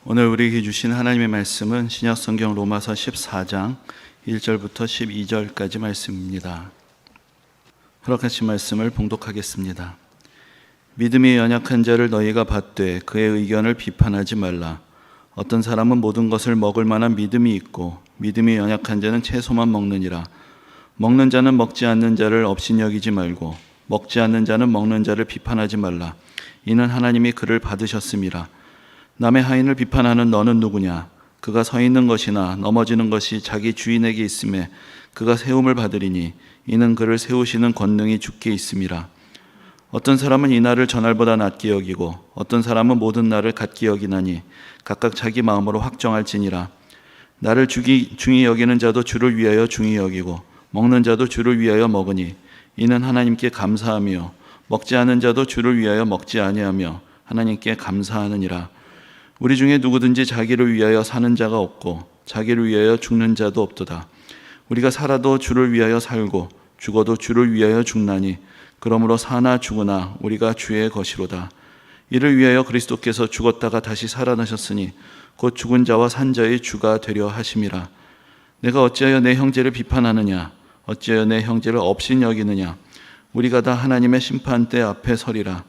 오늘 우리에게 주신 하나님의 말씀은 신약성경 로마서 14장 1절부터 12절까지 말씀입니다. 허락하신 말씀을 봉독하겠습니다. 믿음이 연약한 자를 너희가 받되 그의 의견을 비판하지 말라. 어떤 사람은 모든 것을 먹을 만한 믿음이 있고 믿음이 연약한 자는 채소만 먹느니라. 먹는 자는 먹지 않는 자를 업신여기지 말고 먹지 않는 자는 먹는 자를 비판하지 말라. 이는 하나님이 그를 받으셨음이라. 남의 하인을 비판하는 너는 누구냐? 그가 서 있는 것이나 넘어지는 것이 자기 주인에게 있음에 그가 세움을 받으리니 이는 그를 세우시는 권능이 주께 있음이라. 어떤 사람은 이 날을 전날보다 낮게 여기고 어떤 사람은 모든 날을 같게 여기나니 각각 자기 마음으로 확정할지니라. 나를 중히 여기는 자도 주를 위하여 중히 여기고 먹는 자도 주를 위하여 먹으니 이는 하나님께 감사하며 먹지 않은 자도 주를 위하여 먹지 아니하며 하나님께 감사하느니라. 우리 중에 누구든지 자기를 위하여 사는 자가 없고 자기를 위하여 죽는 자도 없도다. 우리가 살아도 주를 위하여 살고 죽어도 주를 위하여 죽나니 그러므로 사나 죽으나 우리가 주의 것이로다. 이를 위하여 그리스도께서 죽었다가 다시 살아나셨으니 곧 죽은 자와 산 자의 주가 되려 하심이라. 내가 어찌하여 내 형제를 비판하느냐? 어찌하여 내 형제를 업신여기느냐? 우리가 다 하나님의 심판대 앞에 서리라.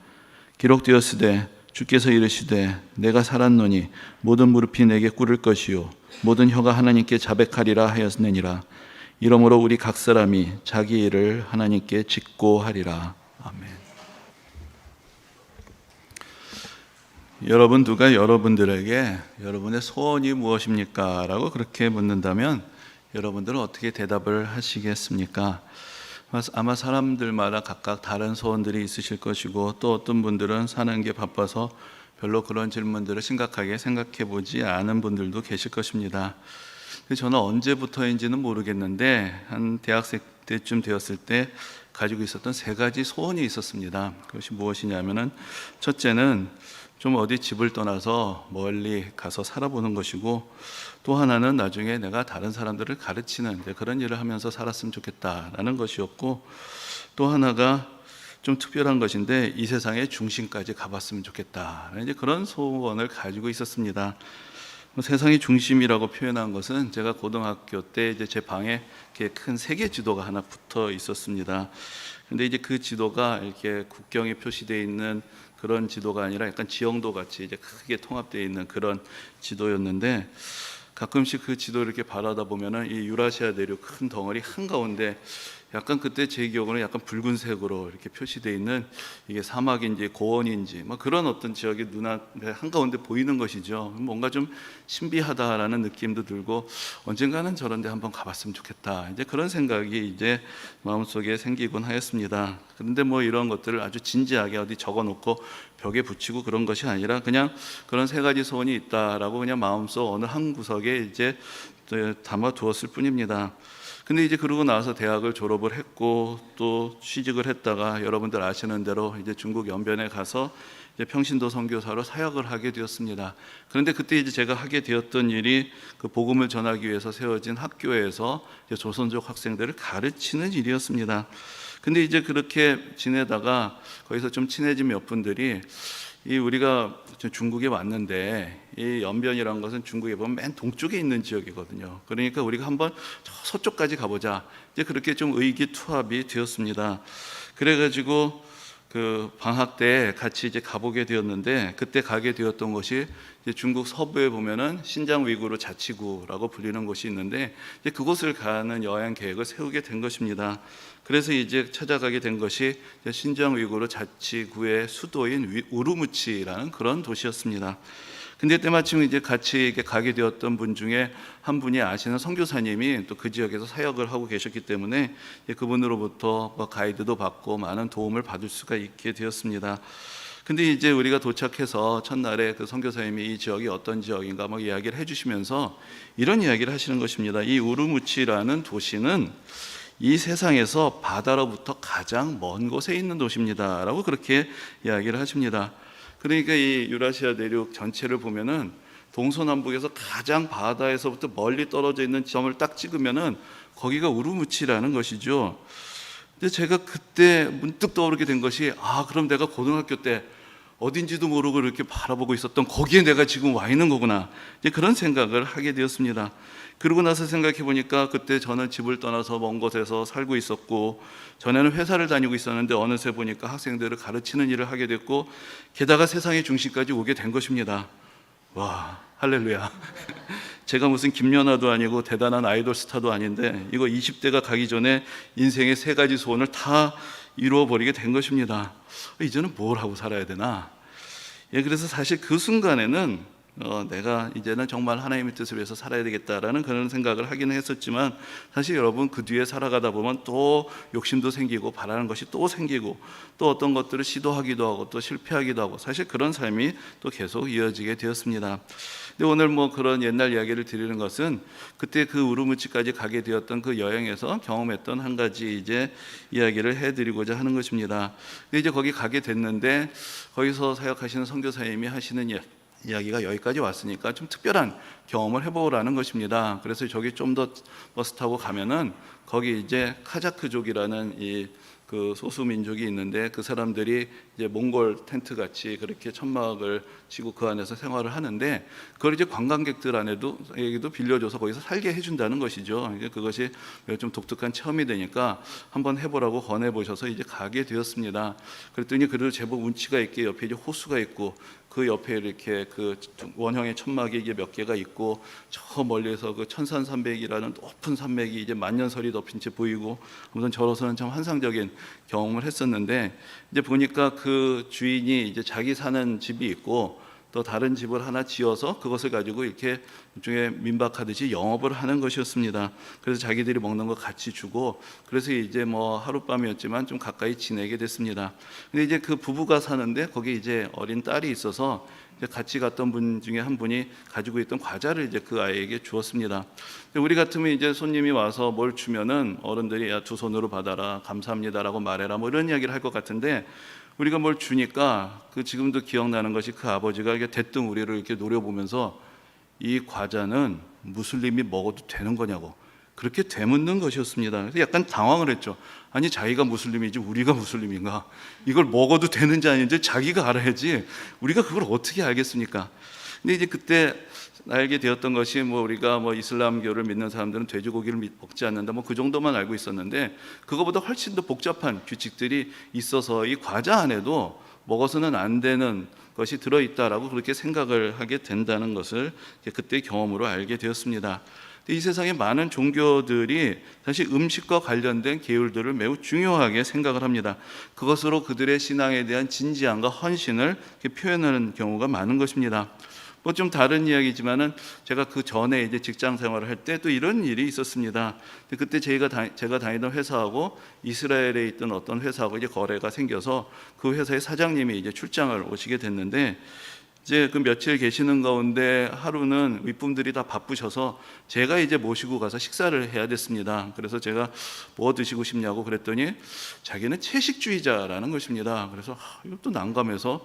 기록되었으되 주께서 이르시되 내가 살았노니 모든 무릎이 내게 꿇을 것이요 모든 혀가 하나님께 자백하리라 하였느니라. 이러므로 우리 각 사람이 자기 일을 하나님께 짓고 하리라. 아멘. 여러분, 누가 여러분들에게 여러분의 소원이 무엇입니까? 라고 그렇게 묻는다면 여러분들은 어떻게 대답을 하시겠습니까? 아마 사람들마다 각각 다른 소원들이 있으실 것이고 또 어떤 분들은 사는 게 바빠서 별로 그런 질문들을 심각하게 생각해 보지 않은 분들도 계실 것입니다. 저는 언제부터인지는 모르겠는데 한 대학생 때쯤 되었을 때 가지고 있었던 세 가지 소원이 있었습니다. 그것이 무엇이냐면은 첫째는 좀 어디 집을 떠나서 멀리 가서 살아보는 것이고 또 하나는 나중에 내가 다른 사람들을 가르치는 그런 일을 하면서 살았으면 좋겠다라는 것이었고 또 하나가 좀 특별한 것인데 이 세상의 중심까지 가봤으면 좋겠다. 이제 그런 소원을 가지고 있었습니다. 세상의 중심이라고 표현한 것은 제가 고등학교 때 이제 제 방에 이렇게 큰 세계 지도가 하나 붙어 있었습니다. 근데 이제 그 지도가 이렇게 국경이 표시되어 있는 그런 지도가 아니라 약간 지형도 같이 이제 크게 통합되어 있는 그런 지도였는데 가끔씩 그 지도를 이렇게 바라다 보면은 이 유라시아 대륙 큰 덩어리 한가운데 약간 그때 제 기억으로는 약간 붉은색으로 이렇게 표시되어 있는 이게 사막인지 고원인지 뭐 그런 어떤 지역이 눈앞에 한가운데 보이는 것이죠. 뭔가 좀 신비하다라는 느낌도 들고 언젠가는 저런 데 한번 가봤으면 좋겠다. 이제 그런 생각이 이제 마음속에 생기곤 하였습니다. 그런데 뭐 이런 것들을 아주 진지하게 어디 적어 놓고 벽에 붙이고 그런 것이 아니라 그냥 그런 세 가지 소원이 있다라고 그냥 마음속 어느 한 구석에 이제 담아 두었을 뿐입니다. 근데 이제 그러고 나서 대학을 졸업을 했고 또 취직을 했다가 여러분들 아시는 대로 이제 중국 연변에 가서 이제 평신도 선교사로 사역을 하게 되었습니다. 그런데 그때 이제 제가 하게 되었던 일이 그 복음을 전하기 위해서 세워진 학교에서 이제 조선족 학생들을 가르치는 일이었습니다. 근데 이제 그렇게 지내다가 거기서 좀 친해진 몇 분들이 우리가 중국에 왔는데 이 연변이라는 것은 중국에 보면 맨 동쪽에 있는 지역이거든요. 그러니까 우리가 한번 서쪽까지 가보자. 이제 그렇게 좀 의기투합이 되었습니다. 그래가지고 그 방학 때 같이 이제 가보게 되었는데 그때 가게 되었던 곳이 이제 중국 서부에 보면은 신장 위구르 자치구라고 불리는 곳이 있는데 이제 그곳을 가는 여행 계획을 세우게 된 것입니다. 그래서 이제 찾아가게 된 것이 신장 위구르 자치구의 수도인 우르무치라는 그런 도시였습니다. 근데 때마침 이제 같이 가게 되었던 분 중에 한 분이 아시는 선교사님이 또 그 지역에서 사역을 하고 계셨기 때문에 그분으로부터 가이드도 받고 많은 도움을 받을 수가 있게 되었습니다. 근데 이제 우리가 도착해서 첫날에 그 선교사님이 이 지역이 어떤 지역인가 막 이야기를 해주시면서 이런 이야기를 하시는 것입니다. 이 우르무치라는 도시는 이 세상에서 바다로부터 가장 먼 곳에 있는 도시입니다 라고 그렇게 이야기를 하십니다. 그러니까 이 유라시아 대륙 전체를 보면은 동서남북에서 가장 바다에서부터 멀리 떨어져 있는 점을 딱 찍으면은 거기가 우르무치라는 것이죠. 근데 제가 그때 문득 떠오르게 된 것이 그럼 내가 고등학교 때 어딘지도 모르고 이렇게 바라보고 있었던 거기에 내가 지금 와 있는 거구나. 이제 그런 생각을 하게 되었습니다. 그러고 나서 생각해 보니까 그때 저는 집을 떠나서 먼 곳에서 살고 있었고, 전에는 회사를 다니고 있었는데 어느새 보니까 학생들을 가르치는 일을 하게 됐고, 게다가 세상의 중심까지 오게 된 것입니다. 와, 할렐루야. 제가 무슨 김연아도 아니고 대단한 아이돌 스타도 아닌데 이거 20대가 가기 전에 인생의 3가지 소원을 다 이루어버리게 된 것입니다. 이제는 뭘 하고 살아야 되나? 그래서 사실 그 순간에는 내가 이제는 정말 하나님의 뜻을 위해서 살아야 되겠다라는 그런 생각을 하기는 했었지만, 사실 여러분 그 뒤에 살아가다 보면 또 욕심도 생기고 바라는 것이 또 생기고 또 어떤 것들을 시도하기도 하고 또 실패하기도 하고, 사실 그런 삶이 또 계속 이어지게 되었습니다. 근데 오늘 그런 옛날 이야기를 드리는 것은 그때 그 우르무치까지 가게 되었던 그 여행에서 경험했던 한 가지 이제 이야기를 해드리고자 하는 것입니다. 근데 이제 거기 가게 됐는데 거기서 사역하시는 선교사님이 하시는 이야기가 여기까지 왔으니까 좀 특별한 경험을 해보라는 것입니다. 그래서 저기 좀 더 버스 타고 가면은 거기 이제 카자크족이라는 그 소수 민족이 있는데, 그 사람들이 이제 몽골 텐트 같이 그렇게 천막을 치고 그 안에서 생활을 하는데, 그걸 이제 관광객들에게도 빌려줘서 거기서 살게 해준다는 것이죠. 이제 그것이 좀 독특한 체험이 되니까 한번 해보라고 권해보셔서 이제 가게 되었습니다. 그랬더니 그래도 제법 운치가 있게 옆에 이제 호수가 있고, 그 옆에 이렇게 그 원형의 천막이 이게 몇 개가 있고, 저 멀리서 그 천산산맥이라는 높은 산맥이 이제 만년설이 덮인 채 보이고, 아무튼 저로서는 참 환상적인 경험을 했었는데, 이제 보니까 그 주인이 이제 자기 사는 집이 있고 또 다른 집을 하나 지어서 그것을 가지고 이렇게 일종의 민박하듯이 영업을 하는 것이었습니다. 그래서 자기들이 먹는 거 같이 주고, 그래서 이제 하룻밤이었지만 좀 가까이 지내게 됐습니다. 근데 이제 그 부부가 사는데 거기 이제 어린 딸이 있어서 이제 같이 갔던 분 중에 한 분이 가지고 있던 과자를 이제 그 아이에게 주었습니다. 우리 같으면 이제 손님이 와서 뭘 주면은 어른들이 야, 2손으로 받아라, 감사합니다라고 말해라, 이런 이야기를 할 것 같은데, 우리가 뭘 주니까 그 지금도 기억나는 것이 그 아버지가 이렇게 대뜸 우리를 이렇게 노려보면서 이 과자는 무슬림이 먹어도 되는 거냐고 그렇게 되묻는 것이었습니다. 그래서 약간 당황을 했죠. 아니, 자기가 무슬림이지 우리가 무슬림인가? 이걸 먹어도 되는지 아닌지 자기가 알아야지 우리가 그걸 어떻게 알겠습니까? 근데 이제 그때 알게 되었던 것이 우리가 이슬람교를 믿는 사람들은 돼지고기를 먹지 않는다, 그 정도만 알고 있었는데, 그거보다 훨씬 더 복잡한 규칙들이 있어서 이 과자 안에도 먹어서는 안 되는 것이 들어있다라고 그렇게 생각을 하게 된다는 것을 그때 경험으로 알게 되었습니다. 이 세상에 많은 종교들이 사실 음식과 관련된 계율들을 매우 중요하게 생각을 합니다. 그것으로 그들의 신앙에 대한 진지함과 헌신을 표현하는 경우가 많은 것입니다. 좀 다른 이야기지만은 제가 그 전에 이제 직장 생활을 할 때 또 이런 일이 있었습니다. 그때 제가 다니던 회사하고 이스라엘에 있던 어떤 회사하고 이제 거래가 생겨서 그 회사의 사장님이 이제 출장을 오시게 됐는데, 이제 그 며칠 계시는 가운데 하루는 윗분들이 다 바쁘셔서 제가 이제 모시고 가서 식사를 해야 됐습니다. 그래서 제가 뭐 드시고 싶냐고 그랬더니 자기는 채식주의자라는 것입니다. 그래서 이것도 난감해서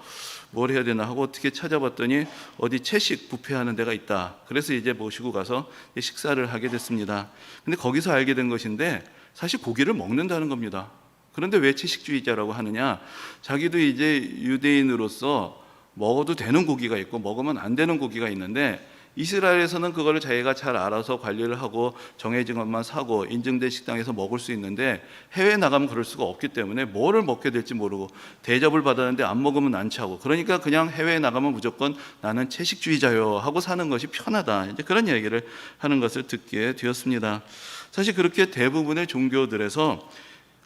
뭘 해야 되나 하고 어떻게 찾아봤더니 어디 채식 뷔페하는 데가 있다. 그래서 이제 모시고 가서 식사를 하게 됐습니다. 근데 거기서 알게 된 것인데 사실 고기를 먹는다는 겁니다. 그런데 왜 채식주의자라고 하느냐? 자기도 이제 유대인으로서 먹어도 되는 고기가 있고 먹으면 안 되는 고기가 있는데, 이스라엘에서는 그거를 자기가 잘 알아서 관리를 하고 정해진 것만 사고 인증된 식당에서 먹을 수 있는데, 해외에 나가면 그럴 수가 없기 때문에 뭐를 먹게 될지 모르고 대접을 받았는데 안 먹으면 안 차고, 그러니까 그냥 해외에 나가면 무조건 나는 채식주의자요 하고 사는 것이 편하다, 이제 그런 이야기를 하는 것을 듣게 되었습니다. 사실 그렇게 대부분의 종교들에서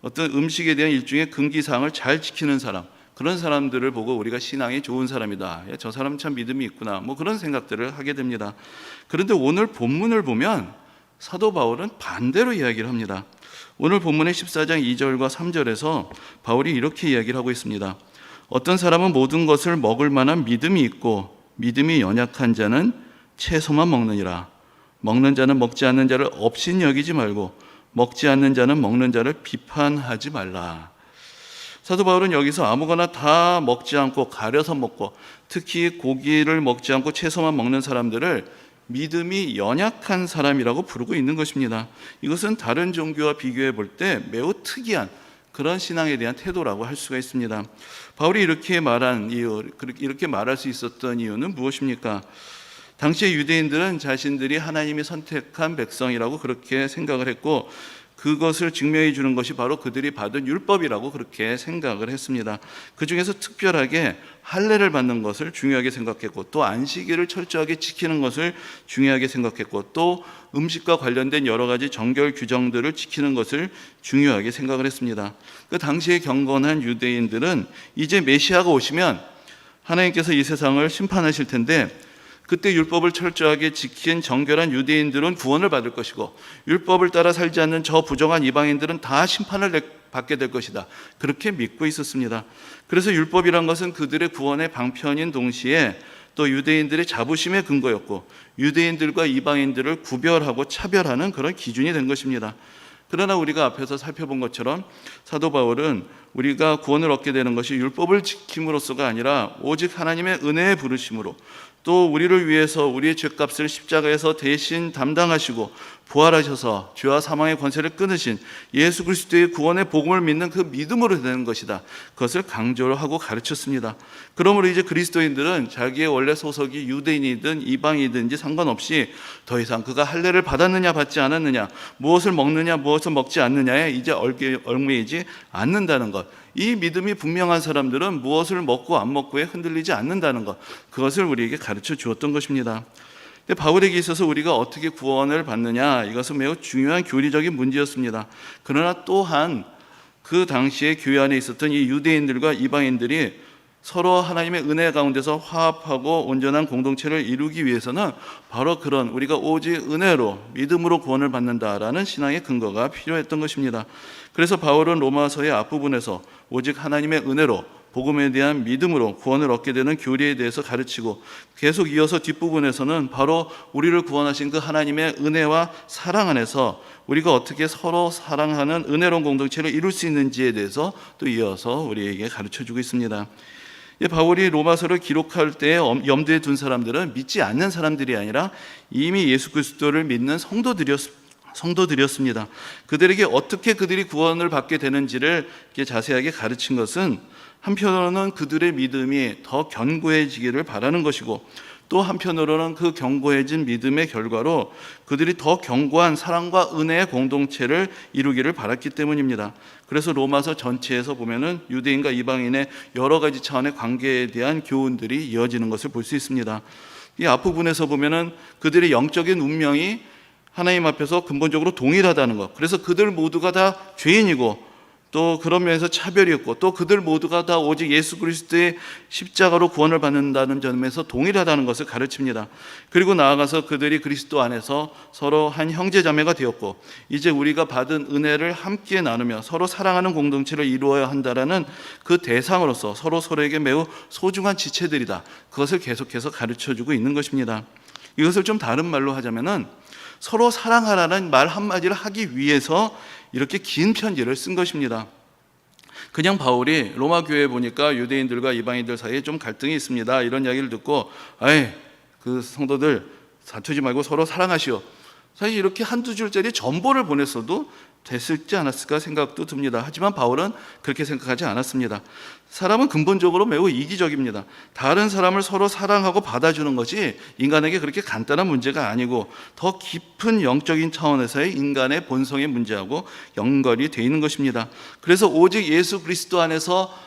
어떤 음식에 대한 일종의 금기사항을 잘 지키는 사람, 그런 사람들을 보고 우리가 신앙이 좋은 사람이다, 저 사람 참 믿음이 있구나, 그런 생각들을 하게 됩니다. 그런데 오늘 본문을 보면 사도 바울은 반대로 이야기를 합니다. 오늘 본문의 14장 2절과 3절에서 바울이 이렇게 이야기를 하고 있습니다. 어떤 사람은 모든 것을 먹을 만한 믿음이 있고 믿음이 연약한 자는 채소만 먹느니라. 먹는 자는 먹지 않는 자를 업신 여기지 말고 먹지 않는 자는 먹는 자를 비판하지 말라. 사도 바울은 여기서 아무거나 다 먹지 않고 가려서 먹고, 특히 고기를 먹지 않고 채소만 먹는 사람들을 믿음이 연약한 사람이라고 부르고 있는 것입니다. 이것은 다른 종교와 비교해 볼 때 매우 특이한 그런 신앙에 대한 태도라고 할 수가 있습니다. 바울이 이렇게 말한 이유, 이렇게 말할 수 있었던 이유는 무엇입니까? 당시의 유대인들은 자신들이 하나님이 선택한 백성이라고 그렇게 생각을 했고, 그것을 증명해 주는 것이 바로 그들이 받은 율법이라고 그렇게 생각을 했습니다. 그 중에서 특별하게 할례를 받는 것을 중요하게 생각했고, 또 안식일을 철저하게 지키는 것을 중요하게 생각했고, 또 음식과 관련된 여러 가지 정결 규정들을 지키는 것을 중요하게 생각을 했습니다. 그 당시에 경건한 유대인들은 이제 메시아가 오시면 하나님께서 이 세상을 심판하실 텐데, 그때 율법을 철저하게 지킨 정결한 유대인들은 구원을 받을 것이고, 율법을 따라 살지 않는 저 부정한 이방인들은 다 심판을 받게 될 것이다, 그렇게 믿고 있었습니다. 그래서 율법이란 것은 그들의 구원의 방편인 동시에 또 유대인들의 자부심의 근거였고, 유대인들과 이방인들을 구별하고 차별하는 그런 기준이 된 것입니다. 그러나 우리가 앞에서 살펴본 것처럼 사도 바울은 우리가 구원을 얻게 되는 것이 율법을 지킴으로써가 아니라 오직 하나님의 은혜의 부르심으로, 또 우리를 위해서 우리의 죄값을 십자가에서 대신 담당하시고 부활하셔서 죄와 사망의 권세를 끊으신 예수 그리스도의 구원의 복음을 믿는 그 믿음으로 되는 것이다, 그것을 강조하고 가르쳤습니다. 그러므로 이제 그리스도인들은 자기의 원래 소속이 유대인이든 이방이든지 상관없이 더 이상 그가 할례를 받았느냐 받지 않았느냐, 무엇을 먹느냐 무엇을 먹지 않느냐에 이제 얽매이지 않는다는 것, 이 믿음이 분명한 사람들은 무엇을 먹고 안 먹고에 흔들리지 않는다는 것, 그것을 우리에게 가르쳐 주었던 것입니다. 근데 바울에게 있어서 우리가 어떻게 구원을 받느냐, 이것은 매우 중요한 교리적인 문제였습니다. 그러나 또한 그 당시에 교회 안에 있었던 이 유대인들과 이방인들이 서로 하나님의 은혜 가운데서 화합하고 온전한 공동체를 이루기 위해서는 바로 그런 우리가 오직 은혜로 믿음으로 구원을 받는다라는 신앙의 근거가 필요했던 것입니다. 그래서 바울은 로마서의 앞부분에서 오직 하나님의 은혜로 복음에 대한 믿음으로 구원을 얻게 되는 교리에 대해서 가르치고, 계속 이어서 뒷부분에서는 바로 우리를 구원하신 그 하나님의 은혜와 사랑 안에서 우리가 어떻게 서로 사랑하는 은혜로운 공동체를 이룰 수 있는지에 대해서 또 이어서 우리에게 가르쳐주고 있습니다. 바울이 로마서를 기록할 때 염두에 둔 사람들은 믿지 않는 사람들이 아니라 이미 예수 그리스도를 믿는 성도들이었습니다. 그들에게 어떻게 그들이 구원을 받게 되는지를 자세하게 가르친 것은 한편으로는 그들의 믿음이 더 견고해지기를 바라는 것이고, 또 한편으로는 그 견고해진 믿음의 결과로 그들이 더 견고한 사랑과 은혜의 공동체를 이루기를 바랐기 때문입니다. 그래서 로마서 전체에서 보면은 유대인과 이방인의 여러 가지 차원의 관계에 대한 교훈들이 이어지는 것을 볼 수 있습니다. 이 앞부분에서 보면은 그들의 영적인 운명이 하나님 앞에서 근본적으로 동일하다는 것, 그래서 그들 모두가 다 죄인이고 또 그런 면에서 차별이 없고, 또 그들 모두가 다 오직 예수 그리스도의 십자가로 구원을 받는다는 점에서 동일하다는 것을 가르칩니다. 그리고 나아가서 그들이 그리스도 안에서 서로 한 형제자매가 되었고, 이제 우리가 받은 은혜를 함께 나누며 서로 사랑하는 공동체를 이루어야 한다라는 그 대상으로서 서로 서로에게 매우 소중한 지체들이다, 그것을 계속해서 가르쳐주고 있는 것입니다. 이것을 좀 다른 말로 하자면은 서로 사랑하라는 말 한마디를 하기 위해서 이렇게 긴 편지를 쓴 것입니다. 그냥 바울이 로마 교회에 보니까 유대인들과 이방인들 사이에 좀 갈등이 있습니다, 이런 이야기를 듣고 그 성도들 다투지 말고 서로 사랑하시오, 사실 이렇게 한두 줄짜리 전보를 보냈어도 됐을지 않았을까 생각도 듭니다. 하지만 바울은 그렇게 생각하지 않았습니다. 사람은 근본적으로 매우 이기적입니다. 다른 사람을 서로 사랑하고 받아주는 것이 인간에게 그렇게 간단한 문제가 아니고 더 깊은 영적인 차원에서의 인간의 본성의 문제하고 연결이 되어 있는 것입니다. 그래서 오직 예수 그리스도 안에서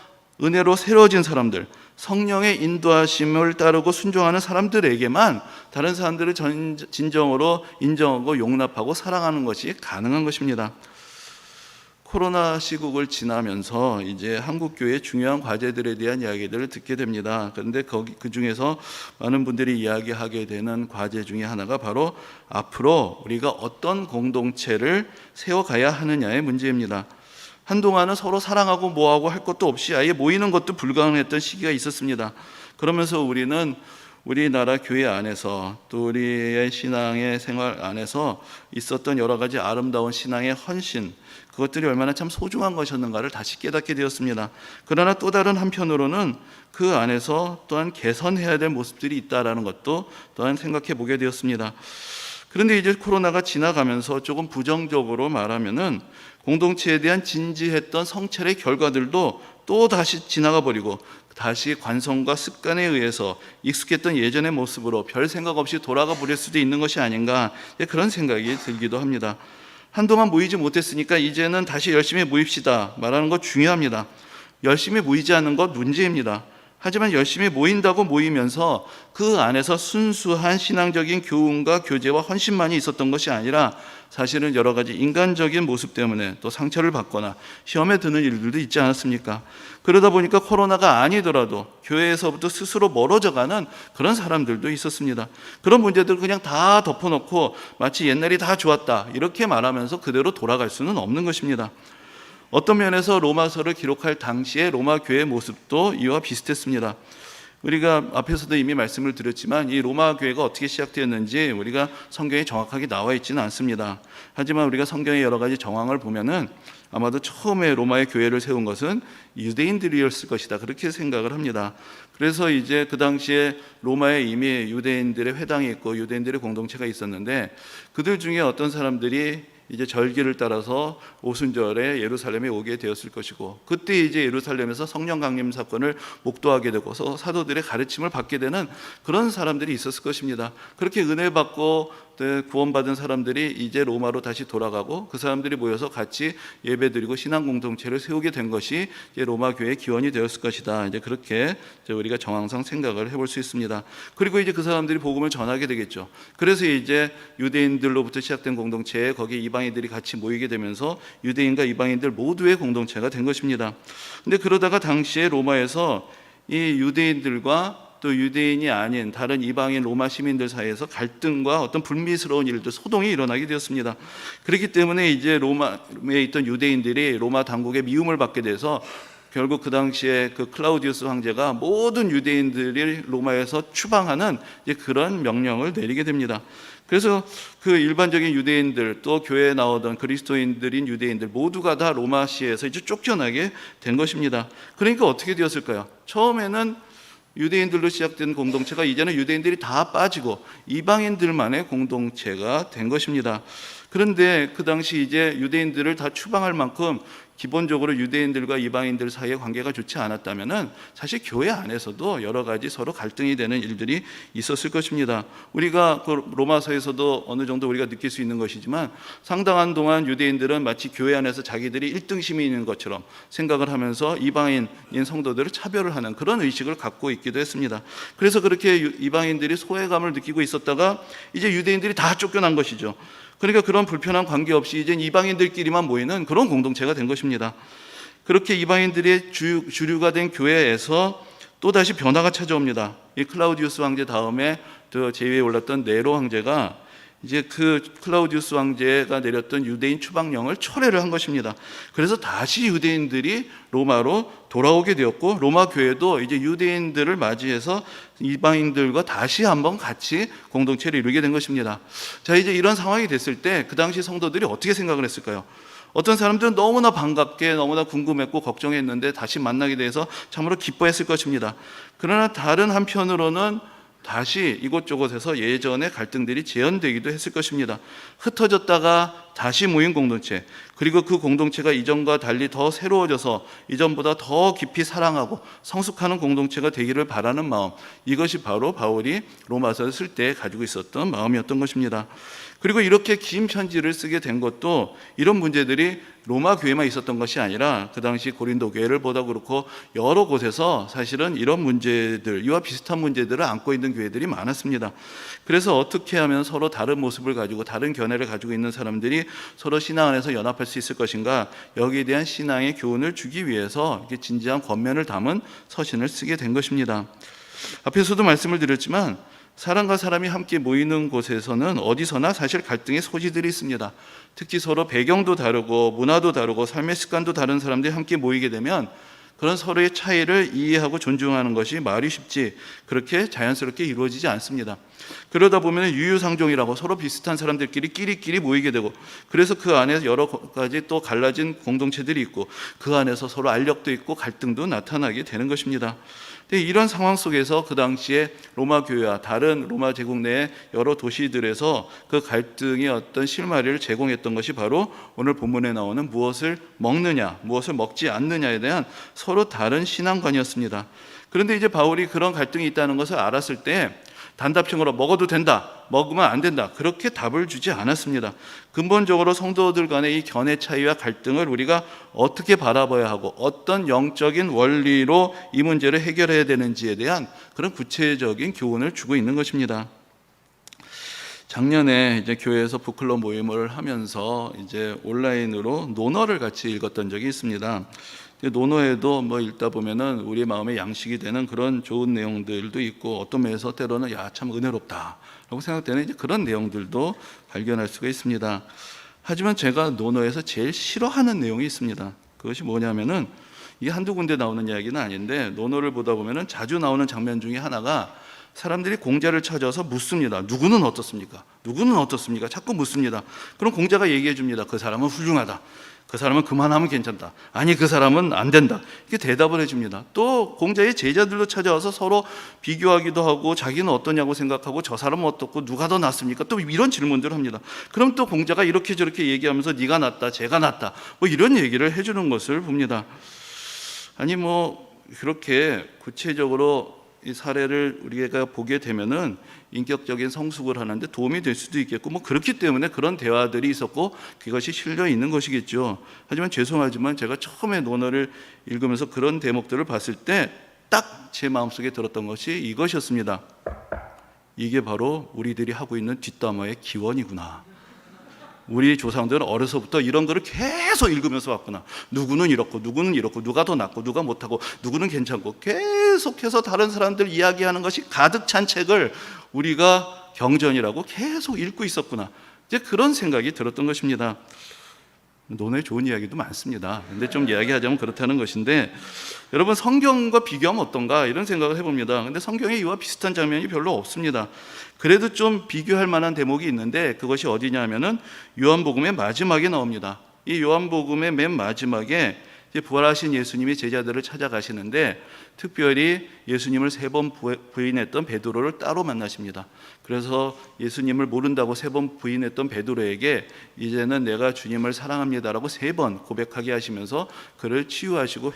은혜로 새로워진 사람들, 성령의 인도하심을 따르고 순종하는 사람들에게만 다른 사람들을 진정으로 인정하고 용납하고 사랑하는 것이 가능한 것입니다. 코로나 시국을 지나면서 이제 한국 교회의 중요한 과제들에 대한 이야기들을 듣게 됩니다. 그런데 그 중에서 많은 분들이 이야기하게 되는 과제 중에 하나가 바로 앞으로 우리가 어떤 공동체를 세워가야 하느냐의 문제입니다. 한동안은 서로 사랑하고 뭐하고 할 것도 없이 아예 모이는 것도 불가능했던 시기가 있었습니다. 그러면서 우리는 우리나라 교회 안에서 또 우리의 신앙의 생활 안에서 있었던 여러 가지 아름다운 신앙의 헌신, 그것들이 얼마나 참 소중한 것이었는가를 다시 깨닫게 되었습니다. 그러나 또 다른 한편으로는 그 안에서 또한 개선해야 될 모습들이 있다라는 것도 또한 생각해 보게 되었습니다. 그런데 이제 코로나가 지나가면서 조금 부정적으로 말하면은 공동체에 대한 진지했던 성찰의 결과들도 또 다시 지나가 버리고 다시 관성과 습관에 의해서 익숙했던 예전의 모습으로 별 생각 없이 돌아가 버릴 수도 있는 것이 아닌가, 그런 생각이 들기도 합니다. 한동안 모이지 못했으니까 이제는 다시 열심히 모입시다 말하는 것 중요합니다. 열심히 모이지 않는 것 문제입니다. 하지만 열심히 모인다고 모이면서 그 안에서 순수한 신앙적인 교훈과 교제와 헌신만이 있었던 것이 아니라 사실은 여러 가지 인간적인 모습 때문에 또 상처를 받거나 시험에 드는 일들도 있지 않았습니까? 그러다 보니까 코로나가 아니더라도 교회에서부터 스스로 멀어져가는 그런 사람들도 있었습니다. 그런 문제들을 그냥 다 덮어놓고 마치 옛날이 다 좋았다 이렇게 말하면서 그대로 돌아갈 수는 없는 것입니다. 어떤 면에서 로마서를 기록할 당시의 로마 교회의 모습도 이와 비슷했습니다. 우리가 앞에서도 이미 말씀을 드렸지만 이 로마 교회가 어떻게 시작되었는지 우리가 성경에 정확하게 나와 있지는 않습니다. 하지만 우리가 성경의 여러 가지 정황을 보면은 아마도 처음에 로마의 교회를 세운 것은 유대인들이었을 것이다 그렇게 생각을 합니다. 그래서 이제 그 당시에 로마에 이미 유대인들의 회당이 있고 유대인들의 공동체가 있었는데 그들 중에 어떤 사람들이 이제 절기를 따라서 오순절에 예루살렘에 오게 되었을 것이고 그때 이제 예루살렘에서 성령 강림 사건을 목도하게 되고 사도들의 가르침을 받게 되는 그런 사람들이 있었을 것입니다. 그렇게 은혜 받고 구원받은 사람들이 이제 로마로 다시 돌아가고 그 사람들이 모여서 같이 예배드리고 신앙 공동체를 세우게 된 것이 이제 로마 교회의 기원이 되었을 것이다. 이제 그렇게 우리가 정황상 생각을 해볼 수 있습니다. 그리고 이제 그 사람들이 복음을 전하게 되겠죠. 그래서 이제 유대인들로부터 시작된 공동체에 거기에 이방인들이 같이 모이게 되면서 유대인과 이방인들 모두의 공동체가 된 것입니다. 근데 그러다가 당시에 로마에서 이 유대인들과 또 유대인이 아닌 다른 이방인 로마 시민들 사이에서 갈등과 어떤 불미스러운 일들, 소동이 일어나게 되었습니다. 그렇기 때문에 이제 로마에 있던 유대인들이 로마 당국의 미움을 받게 돼서 결국 그 당시에 그 클라우디우스 황제가 모든 유대인들이 로마에서 추방하는 이제 그런 명령을 내리게 됩니다. 그래서 그 일반적인 유대인들 또 교회에 나오던 그리스도인들인 유대인들 모두가 다 로마시에서 이제 쫓겨나게 된 것입니다. 그러니까 어떻게 되었을까요? 처음에는 유대인들로 시작된 공동체가 이제는 유대인들이 다 빠지고 이방인들만의 공동체가 된 것입니다. 그런데 그 당시 이제 유대인들을 다 추방할 만큼 기본적으로 유대인들과 이방인들 사이의 관계가 좋지 않았다면은 사실 교회 안에서도 여러 가지 서로 갈등이 되는 일들이 있었을 것입니다. 우리가 그 로마서에서도 어느 정도 우리가 느낄 수 있는 것이지만 상당한 동안 유대인들은 마치 교회 안에서 자기들이 1등 시민인 것처럼 생각을 하면서 이방인인 성도들을 차별을 하는 그런 의식을 갖고 있기도 했습니다. 그래서 그렇게 이방인들이 소외감을 느끼고 있었다가 이제 유대인들이 다 쫓겨난 것이죠. 그러니까 그런 불편한 관계없이 이제 이방인들끼리만 모이는 그런 공동체가 된 것입니다. 그렇게 이방인들의 주류가 된 교회에서 또다시 변화가 찾아옵니다. 이 클라우디우스 황제 다음에 또 제위에 올랐던 네로 황제가 이제 그 클라우디우스 황제가 내렸던 유대인 추방령을 철회를 한 것입니다. 그래서 다시 유대인들이 로마로 돌아오게 되었고 로마 교회도 이제 유대인들을 맞이해서 이방인들과 다시 한번 같이 공동체를 이루게 된 것입니다. 자, 이제 이런 상황이 됐을 때 그 당시 성도들이 어떻게 생각을 했을까요? 어떤 사람들은 너무나 반갑게 너무나 궁금했고 걱정했는데 다시 만나게 돼서 참으로 기뻐했을 것입니다. 그러나 다른 한편으로는 다시 이곳저곳에서 예전의 갈등들이 재현되기도 했을 것입니다. 흩어졌다가 다시 모인 공동체, 그리고 그 공동체가 이전과 달리 더 새로워져서 이전보다 더 깊이 사랑하고 성숙하는 공동체가 되기를 바라는 마음, 이것이 바로 바울이 로마서를 쓸 때 가지고 있었던 마음이었던 것입니다. 그리고 이렇게 긴 편지를 쓰게 된 것도 이런 문제들이 로마 교회만 있었던 것이 아니라 그 당시 고린도 교회를 보다 그렇고 여러 곳에서 사실은 이런 문제들, 이와 비슷한 문제들을 안고 있는 교회들이 많았습니다. 그래서 어떻게 하면 서로 다른 모습을 가지고 다른 견해를 가지고 있는 사람들이 서로 신앙 안에서 연합할 수 있을 것인가, 여기에 대한 신앙의 교훈을 주기 위해서 이렇게 진지한 권면을 담은 서신을 쓰게 된 것입니다. 앞에서도 말씀을 드렸지만 사람과 사람이 함께 모이는 곳에서는 어디서나 사실 갈등의 소지들이 있습니다. 특히 서로 배경도 다르고 문화도 다르고 삶의 습관도 다른 사람들이 함께 모이게 되면 그런 서로의 차이를 이해하고 존중하는 것이 말이 쉽지 그렇게 자연스럽게 이루어지지 않습니다. 그러다 보면 유유상종이라고 서로 비슷한 사람들끼리 끼리끼리 모이게 되고, 그래서 그 안에 여러 가지 또 갈라진 공동체들이 있고 그 안에서 서로 알력도 있고 갈등도 나타나게 되는 것입니다. 근데 이런 상황 속에서 그 당시에 로마 교회와 다른 로마 제국 내의 여러 도시들에서 그 갈등의 어떤 실마리를 제공했던 것이 바로 오늘 본문에 나오는 무엇을 먹느냐, 무엇을 먹지 않느냐에 대한 서로 다른 신앙관이었습니다. 그런데 이제 바울이 그런 갈등이 있다는 것을 알았을 때 단답형으로 먹어도 된다, 먹으면 안 된다, 그렇게 답을 주지 않았습니다. 근본적으로 성도들 간의 이 견해 차이와 갈등을 우리가 어떻게 바라봐야 하고 어떤 영적인 원리로 이 문제를 해결해야 되는지에 대한 그런 구체적인 교훈을 주고 있는 것입니다. 작년에 이제 교회에서 북클럽 모임을 하면서 이제 온라인으로 논어를 같이 읽었던 적이 있습니다. 논어에도 뭐 읽다 보면은 우리 마음의 양식이 되는 그런 좋은 내용들도 있고, 어떤 면에서 때로는 야, 참 은혜롭다라고 생각되는 이제 그런 내용들도 발견할 수가 있습니다. 하지만 제가 논어에서 제일 싫어하는 내용이 있습니다. 그것이 뭐냐면은 이게 한두 군데 나오는 이야기는 아닌데, 논어를 보다 보면은 자주 나오는 장면 중에 하나가 사람들이 공자를 찾아서 묻습니다. 누구는 어떻습니까? 누구는 어떻습니까? 자꾸 묻습니다. 그럼 공자가 얘기해 줍니다. 그 사람은 훌륭하다. 그 사람은 그만하면 괜찮다. 아니, 그 사람은 안 된다. 이렇게 대답을 해줍니다. 또 공자의 제자들도 찾아와서 서로 비교하기도 하고, 자기는 어떠냐고 생각하고, 저 사람은 어떻고, 누가 더 낫습니까? 또 이런 질문들을 합니다. 그럼 또 공자가 이렇게 저렇게 얘기하면서 네가 낫다, 제가 낫다, 뭐 이런 얘기를 해주는 것을 봅니다. 아니, 뭐 그렇게 구체적으로 이 사례를 우리가 보게 되면은 인격적인 성숙을 하는데 도움이 될 수도 있겠고, 뭐 그렇기 때문에 그런 대화들이 있었고 그것이 실려 있는 것이겠죠. 하지만 죄송하지만 제가 처음에 논어를 읽으면서 그런 대목들을 봤을 때 딱 제 마음속에 들었던 것이 이것이었습니다. 이게 바로 우리들이 하고 있는 뒷담화의 기원이구나. 우리 조상들은 어려서부터 이런 거를 계속 읽으면서 왔구나. 누구는 이렇고 누구는 이렇고, 누가 더 낫고 누가 못하고, 누구는 괜찮고, 계속해서 다른 사람들 이야기하는 것이 가득 찬 책을 우리가 경전이라고 계속 읽고 있었구나. 이제 그런 생각이 들었던 것입니다. 논어에 좋은 이야기도 많습니다. 근데 좀 이야기하자면 그렇다는 것인데, 여러분 성경과 비교하면 어떤가 이런 생각을 해봅니다. 근데 성경에 이와 비슷한 장면이 별로 없습니다. 그래도 좀 비교할 만한 대목이 있는데, 그것이 어디냐 하면은 요한복음의 마지막에 나옵니다. 이 요한복음의 맨 마지막에 이제 부활하신 예수님이 제자들을 찾아가시는데, 특별히 예수님을 3번 부인했던 베드로를 따로 만나십니다. 그래서 예수님을 모른다고 3번 부인했던 베드로에게 이제는 내가 주님을 사랑합니다라고 3번 고백하게 하시면서 그를 치유하시고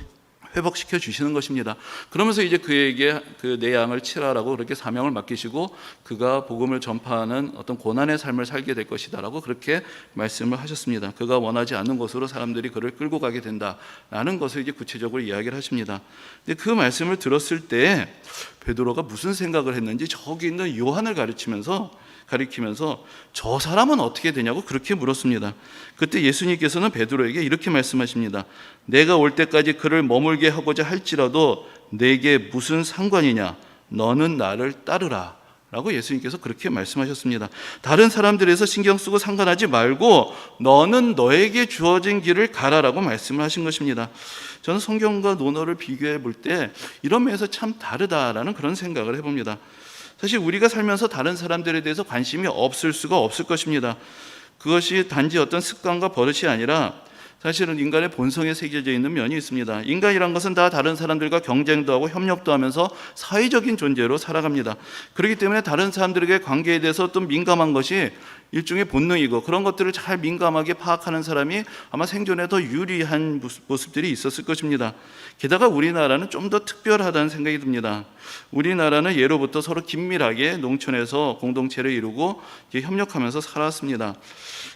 회복시켜 주시는 것입니다. 그러면서 이제 그에게 그 내 양을 치라라고 그렇게 사명을 맡기시고, 그가 복음을 전파하는 어떤 고난의 삶을 살게 될 것이다라고 그렇게 말씀을 하셨습니다. 그가 원하지 않는 곳으로 사람들이 그를 끌고 가게 된다라는 것을 이제 구체적으로 이야기를 하십니다. 근데 그 말씀을 들었을 때 베드로가 무슨 생각을 했는지 저기 있는 요한을 가리키면서 저 사람은 어떻게 되냐고 그렇게 물었습니다. 그때 예수님께서는 베드로에게 이렇게 말씀하십니다. 내가 올 때까지 그를 머물게 하고자 할지라도 내게 무슨 상관이냐? 너는 나를 따르라 라고 예수님께서 그렇게 말씀하셨습니다. 다른 사람들에서 신경 쓰고 상관하지 말고 너는 너에게 주어진 길을 가라라고 말씀을 하신 것입니다. 저는 성경과 논어를 비교해 볼 때 이런 면에서 참 다르다라는 그런 생각을 해봅니다. 사실 우리가 살면서 다른 사람들에 대해서 관심이 없을 수가 없을 것입니다. 그것이 단지 어떤 습관과 버릇이 아니라 사실은 인간의 본성에 새겨져 있는 면이 있습니다. 인간이란 것은 다 다른 사람들과 경쟁도 하고 협력도 하면서 사회적인 존재로 살아갑니다. 그렇기 때문에 다른 사람들에게 관계에 대해서 또 민감한 것이 일종의 본능이고, 그런 것들을 잘 민감하게 파악하는 사람이 아마 생존에 더 유리한 모습들이 있었을 것입니다. 게다가 우리나라는 좀 더 특별하다는 생각이 듭니다. 우리나라는 예로부터 서로 긴밀하게 농촌에서 공동체를 이루고 협력하면서 살았습니다.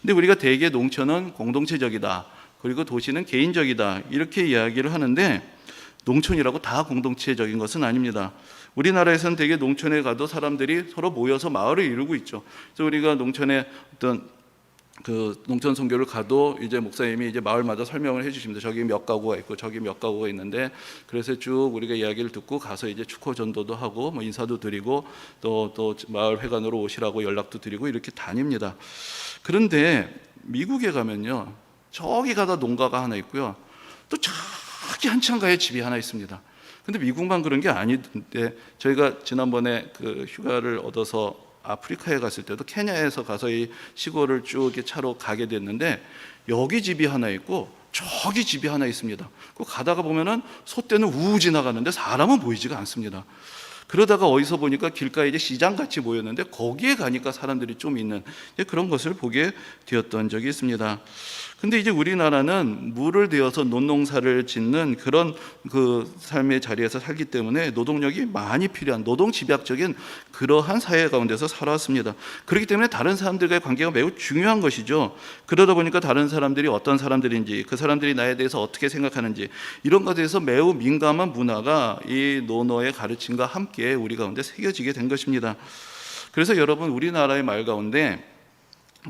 근데 우리가 대개 농촌은 공동체적이다, 그리고 도시는 개인적이다 이렇게 이야기를 하는데, 농촌이라고 다 공동체적인 것은 아닙니다. 우리나라에서는 대개 농촌에 가도 사람들이 서로 모여서 마을을 이루고 있죠. 그래서 우리가 농촌에 어떤 그 농촌 선교를 가도 이제 목사님이 이제 마을마다 설명을 해주십니다. 저기 몇 가구가 있고 저기 몇 가구가 있는데, 그래서 쭉 우리가 이야기를 듣고 가서 이제 축호 전도도 하고 뭐 인사도 드리고 또 마을 회관으로 오시라고 연락도 드리고 이렇게 다닙니다. 그런데 미국에 가면요, 저기 가다 농가가 하나 있고요, 또 저기 한참 가야 집이 하나 있습니다. 근데 미국만 그런 게 아닌데, 저희가 지난번에 그 휴가를 얻어서 아프리카에 갔을 때도 케냐에서 가서 이 시골을 쭉 이렇게 차로 가게 됐는데, 여기 집이 하나 있고 저기 집이 하나 있습니다. 그 가다가 보면은 소떼는 우우 지나가는데 사람은 보이지가 않습니다. 그러다가 어디서 보니까 길가에 이제 시장같이 모였는데 거기에 가니까 사람들이 좀 있는 그런 것을 보게 되었던 적이 있습니다. 근데 이제 우리나라는 물을 대어서 논농사를 짓는 그런 그 삶의 자리에서 살기 때문에 노동력이 많이 필요한 노동집약적인 그러한 사회 가운데서 살아왔습니다. 그렇기 때문에 다른 사람들과의 관계가 매우 중요한 것이죠. 그러다 보니까 다른 사람들이 어떤 사람들인지, 그 사람들이 나에 대해서 어떻게 생각하는지, 이런 것에 대해서 매우 민감한 문화가 이 노노의 가르침과 함께 우리 가운데 새겨지게 된 것입니다. 그래서 여러분, 우리나라의 말 가운데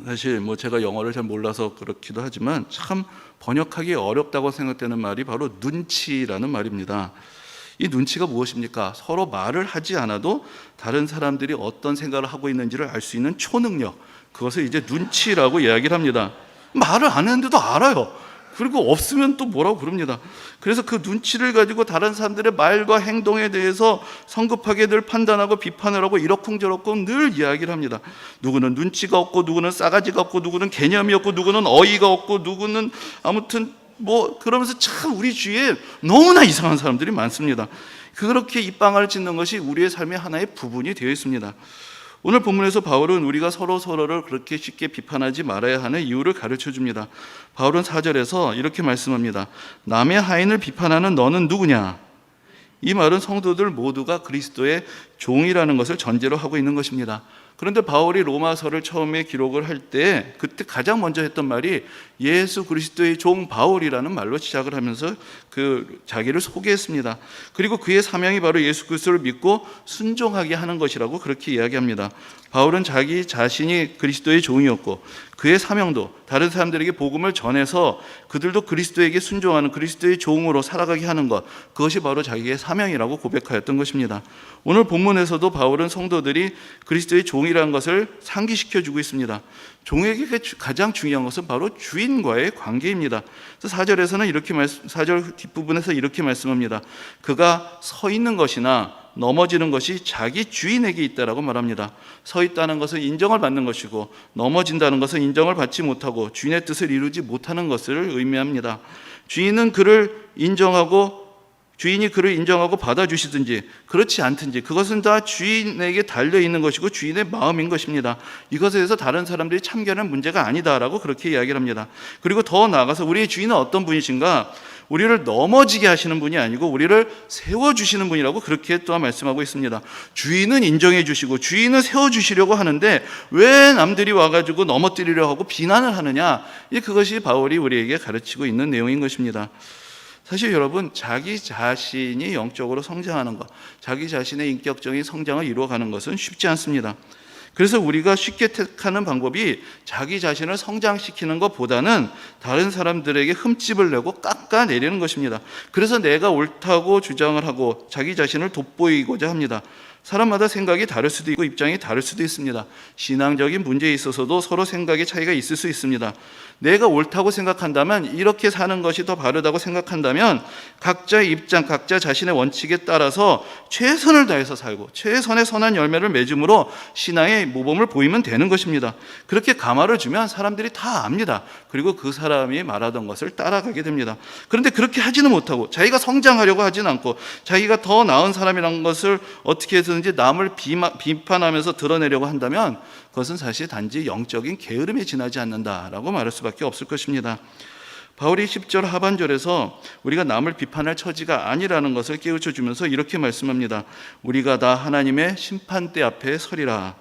사실 제가 영어를 잘 몰라서 그렇기도 하지만 참 번역하기 어렵다고 생각되는 말이 바로 눈치라는 말입니다. 이 눈치가 무엇입니까? 서로 말을 하지 않아도 다른 사람들이 어떤 생각을 하고 있는지를 알 수 있는 초능력, 그것을 이제 눈치라고 이야기를 합니다. 말을 안 했는데도 알아요. 그리고 없으면 또 뭐라고 부릅니다. 그래서 그 눈치를 가지고 다른 사람들의 말과 행동에 대해서 성급하게 늘 판단하고 비판을 하고 이러쿵저러쿵 늘 이야기를 합니다. 누구는 눈치가 없고, 누구는 싸가지가 없고, 누구는 개념이 없고, 누구는 어이가 없고, 누구는 아무튼 그러면서 참 우리 주위에 너무나 이상한 사람들이 많습니다. 그렇게 입방아를 찢는 것이 우리의 삶의 하나의 부분이 되어 있습니다. 오늘 본문에서 바울은 우리가 서로를 그렇게 쉽게 비판하지 말아야 하는 이유를 가르쳐 줍니다. 바울은 4절에서 이렇게 말씀합니다. 남의 하인을 비판하는 너는 누구냐? 이 말은 성도들 모두가 그리스도의 종이라는 것을 전제로 하고 있는 것입니다. 그런데 바울이 로마서를 처음에 기록을 할 때 그때 가장 먼저 했던 말이 예수 그리스도의 종 바울이라는 말로 시작을 하면서 그 자기를 소개했습니다. 그리고 그의 사명이 바로 예수 그리스도를 믿고 순종하게 하는 것이라고 그렇게 이야기합니다. 바울은 자기 자신이 그리스도의 종이었고 그의 사명도 다른 사람들에게 복음을 전해서 그들도 그리스도에게 순종하는 그리스도의 종으로 살아가게 하는 것, 그것이 바로 자기의 사명이라고 고백하였던 것입니다. 오늘 본문에서도 바울은 성도들이 그리스도의 종이라는 것을 상기시켜주고 있습니다. 종에게 가장 중요한 것은 바로 주인과의 관계입니다. 4절 뒷부분에서 이렇게 말씀합니다. 그가 서 있는 것이나 넘어지는 것이 자기 주인에게 있다라고 말합니다. 서 있다는 것은 인정을 받는 것이고, 넘어진다는 것은 인정을 받지 못하고 주인의 뜻을 이루지 못하는 것을 의미합니다. 주인이 그를 인정하고 받아주시든지 그렇지 않든지 그것은 다 주인에게 달려있는 것이고 주인의 마음인 것입니다. 이것에 대해서 다른 사람들이 참견할 문제가 아니다라고 그렇게 이야기를 합니다. 그리고 더 나아가서 우리의 주인은 어떤 분이신가? 우리를 넘어지게 하시는 분이 아니고 우리를 세워주시는 분이라고 그렇게 또한 말씀하고 있습니다. 주인은 인정해 주시고 주인은 세워주시려고 하는데 왜 남들이 와가지고 넘어뜨리려고 하고 비난을 하느냐? 그것이 바울이 우리에게 가르치고 있는 내용인 것입니다. 사실 여러분, 자기 자신이 영적으로 성장하는 것, 자기 자신의 인격적인 성장을 이루어가는 것은 쉽지 않습니다. 그래서 우리가 쉽게 택하는 방법이 자기 자신을 성장시키는 것보다는 다른 사람들에게 흠집을 내고 깎아내리는 것입니다. 그래서 내가 옳다고 주장을 하고 자기 자신을 돋보이고자 합니다. 사람마다 생각이 다를 수도 있고 입장이 다를 수도 있습니다. 신앙적인 문제에 있어서도 서로 생각의 차이가 있을 수 있습니다. 내가 옳다고 생각한다면, 이렇게 사는 것이 더 바르다고 생각한다면 각자의 입장, 각자 자신의 원칙에 따라서 최선을 다해서 살고 최선의 선한 열매를 맺음으로 신앙의 모범을 보이면 되는 것입니다. 그렇게 감화를 주면 사람들이 다 압니다. 그리고 그 사람이 말하던 것을 따라가게 됩니다. 그런데 그렇게 하지는 못하고 자기가 성장하려고 하지는 않고 자기가 더 나은 사람이라는 것을 어떻게 해서든지 남을 비판하면서 드러내려고 한다면 그것은 사실 단지 영적인 게으름에 지나지 않는다라고 말할 수밖에 없을 것입니다. 바울이 10절 하반절에서 우리가 남을 비판할 처지가 아니라는 것을 깨우쳐 주면서 이렇게 말씀합니다. 우리가 다 하나님의 심판대 앞에 서리라.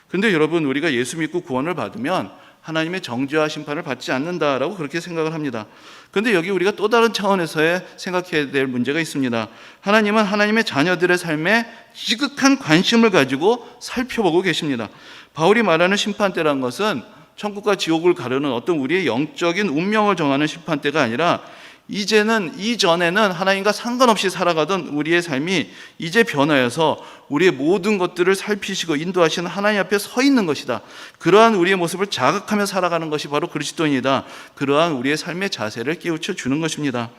그런데 여러분, 우리가 예수 믿고 구원을 받으면 하나님의 정죄와 심판을 받지 않는다라고 그렇게 생각을 합니다. 그런데 여기 우리가 또 다른 차원에서의 생각해야 될 문제가 있습니다. 하나님은 하나님의 자녀들의 삶에 지극한 관심을 가지고 살펴보고 계십니다. 바울이 말하는 심판대라는 것은 천국과 지옥을 가르는 어떤 우리의 영적인 운명을 정하는 심판대가 아니라 이전에는 하나님과 상관없이 살아가던 우리의 삶이 이제 변화해서 우리의 모든 것들을 살피시고 인도하시는 하나님 앞에 서 있는 것이다. 그러한 우리의 모습을 자각하며 살아가는 것이 바로 그리스도인이다. 그러한 우리의 삶의 자세를 깨우쳐 주는 것입니다.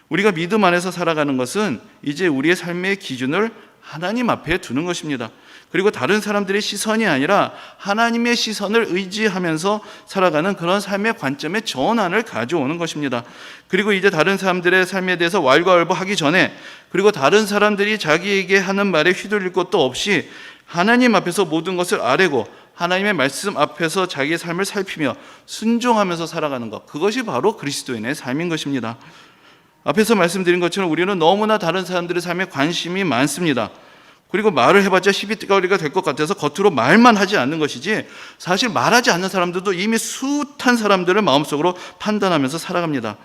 우리가 믿음 안에서 살아가는 것은 이제 우리의 삶의 기준을 하나님 앞에 두는 것입니다. 그리고 다른 사람들의 시선이 아니라 하나님의 시선을 의지하면서 살아가는 그런 삶의 관점의 전환을 가져오는 것입니다. 그리고 이제 다른 사람들의 삶에 대해서 왈가왈부하기 전에, 그리고 다른 사람들이 자기에게 하는 말에 휘둘릴 것도 없이 하나님 앞에서 모든 것을 아뢰고 하나님의 말씀 앞에서 자기의 삶을 살피며 순종하면서 살아가는 것, 그것이 바로 그리스도인의 삶인 것입니다. 앞에서 말씀드린 것처럼 우리는 너무나 다른 사람들의 삶에 관심이 많습니다. 그리고 말을 해봤자 시비거리가 될 것 같아서 겉으로 말만 하지 않는 것이지, 사실 말하지 않는 사람들도 이미 숱한 사람들을 마음속으로 판단하면서 살아갑니다.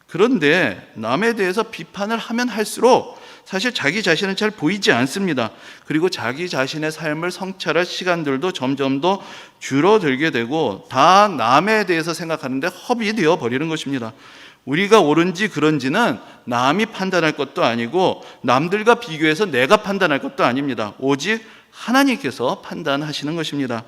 그런데 남에 대해서 비판을 하면 할수록 사실 자기 자신은 잘 보이지 않습니다. 그리고 자기 자신의 삶을 성찰할 시간들도 점점 더 줄어들게 되고 다 남에 대해서 생각하는데 허비 되어 버리는 것입니다. 우리가 옳은지 그런지는 남이 판단할 것도 아니고 남들과 비교해서 내가 판단할 것도 아닙니다. 오직 하나님께서 판단하시는 것입니다.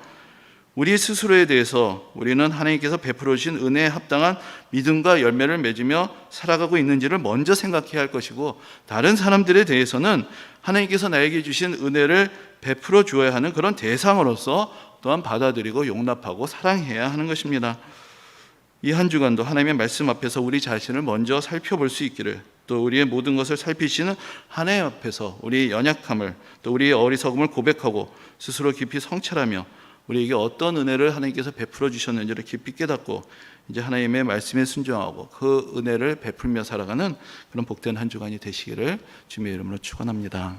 우리 스스로에 대해서 우리는 하나님께서 베풀어 주신 은혜에 합당한 믿음과 열매를 맺으며 살아가고 있는지를 먼저 생각해야 할 것이고, 다른 사람들에 대해서는 하나님께서 나에게 주신 은혜를 베풀어 주어야 하는 그런 대상으로서 또한 받아들이고 용납하고 사랑해야 하는 것입니다. 이 한 주간도 하나님의 말씀 앞에서 우리 자신을 먼저 살펴볼 수 있기를, 또 우리의 모든 것을 살피시는 하나님 앞에서 우리의 연약함을, 또 우리의 어리석음을 고백하고 스스로 깊이 성찰하며 우리에게 어떤 은혜를 하나님께서 베풀어 주셨는지를 깊이 깨닫고 이제 하나님의 말씀에 순종하고 그 은혜를 베풀며 살아가는 그런 복된 한 주간이 되시기를 주님의 이름으로 축원합니다.